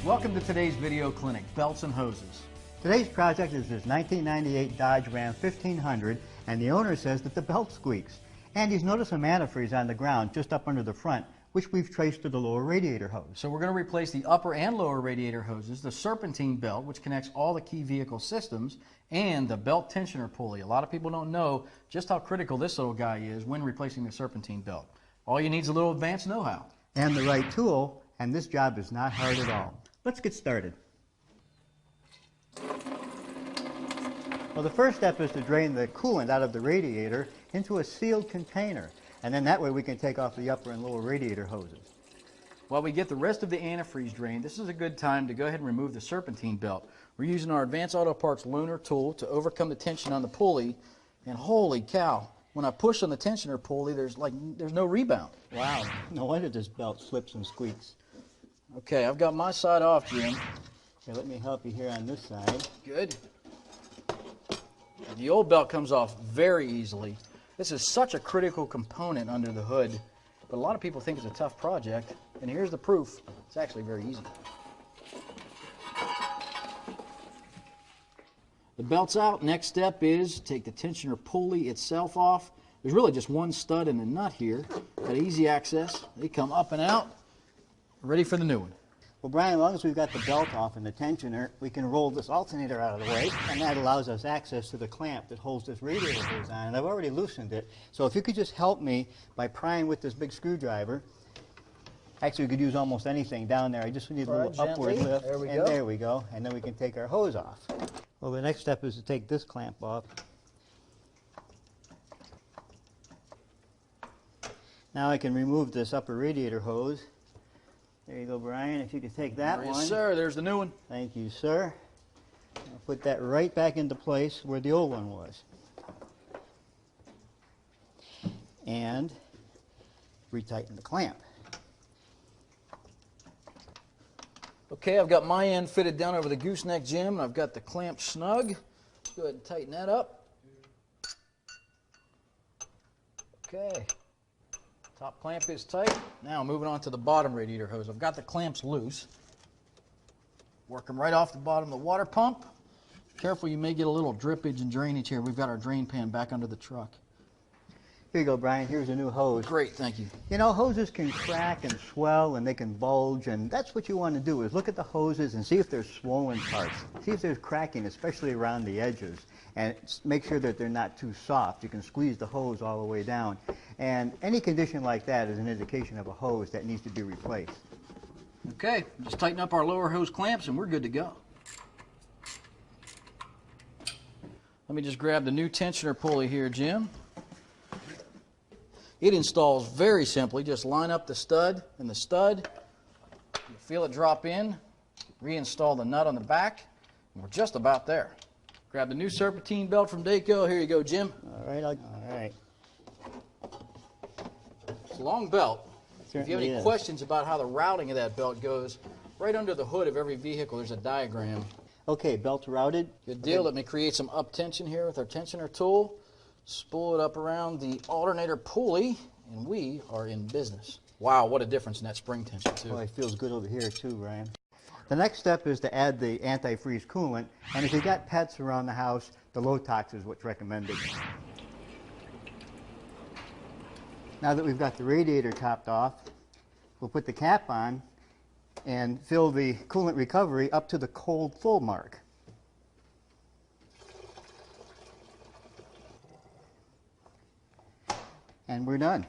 Welcome to today's video clinic, belts and hoses. Today's project is this 1998 Dodge Ram 1500, and the owner says that the belt squeaks. And he's noticed some antifreeze on the ground just up under the front, which we've traced to the lower radiator hose. So we're going to replace the upper and lower radiator hoses, the serpentine belt, which connects all the key vehicle systems, and the belt tensioner pulley. A lot of people don't know just how critical this little guy is when replacing the serpentine belt. All you need is a little advanced know-how. And the right tool, and this job is not hard at all. Let's get started. Well, the first step is to drain the coolant out of the radiator into a sealed container, and then that way we can take off the upper and lower radiator hoses. While we get the rest of the antifreeze drained, this is a good time to go ahead and remove the serpentine belt. We're using our Advanced Auto Parts Lunar tool to overcome the tension on the pulley, and holy cow, when I push on the tensioner pulley, there's no rebound. Wow, no wonder this belt slips and squeaks. Okay, I've got my side off, Jim. Okay, let me help you here on this side. Good. The old belt comes off very easily. This is such a critical component under the hood, but a lot of people think it's a tough project, and here's the proof. It's actually very easy. The belt's out. Next step is take the tensioner pulley itself off. There's really just one stud and a nut here. Got easy access. They come up and out. Ready for the new one. Well, Brian, as long as we've got the belt off and the tensioner, we can roll this alternator out of the way, and that allows us access to the clamp that holds this radiator hose on. And I've already loosened it, so if you could just help me by prying with this big screwdriver. Actually, we could use almost anything down there. I just need a little upward lift, and there we go, and then we can take our hose off. Well, the next step is to take this clamp off. Now I can remove this upper radiator hose. There you go, Brian, if you could take that one. Yes, sir. There's the new one. Thank you, sir. I'll put that right back into place where the old one was. And retighten the clamp. Okay, I've got my end fitted down over the gooseneck, Jim, and I've got the clamp snug. Go ahead and tighten that up. Okay. Top clamp is tight. Now moving on to the bottom radiator hose. I've got the clamps loose. Work them right off the bottom of the water pump. Careful, you may get a little drippage and drainage here. We've got our drain pan back under the truck. Here you go, Brian. Here's a new hose. Great, thank you. You know, hoses can crack and swell and they can bulge, and that's what you want to do is look at the hoses and see if there's swollen parts. See if there's cracking, especially around the edges, and make sure that they're not too soft. You can squeeze the hose all the way down, and any condition like that is an indication of a hose that needs to be replaced. Okay, just tighten up our lower hose clamps and we're good to go. Let me just grab the new tensioner pulley here, Jim. It installs very simply. Just line up the stud and the stud. You feel it drop in. Reinstall the nut on the back. And we're just about there. Grab the new serpentine belt from Dayco. Here you go, Jim. All right. All right. It's a long belt. If you have any Certainly questions about how the routing of that belt goes, right under the hood of every vehicle there's a diagram. Okay, belt's routed. Good deal. Let me create some up tension here with our tensioner tool. Spool it up around the alternator pulley, and we are in business. Wow, what a difference in that spring tension, too. Boy, it feels good over here, too, Brian. The next step is to add the antifreeze coolant, and if you've got pets around the house, the low tox is what's recommended. Now that we've got the radiator topped off, we'll put the cap on and fill the coolant recovery up to the cold full mark. And we're done.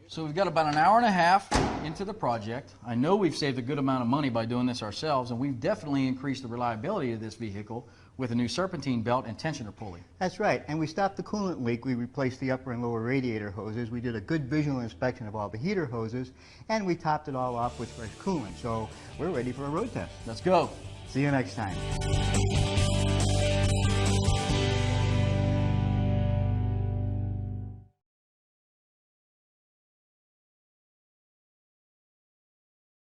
So we've got about an hour and a half into the project. I know we've saved a good amount of money by doing this ourselves, and we've definitely increased the reliability of this vehicle with a new serpentine belt and tensioner pulley. That's right, and we stopped the coolant leak. We replaced the upper and lower radiator hoses. We did a good visual inspection of all the heater hoses, and we topped it all off with fresh coolant. So we're ready for a road test. Let's go. See you next time.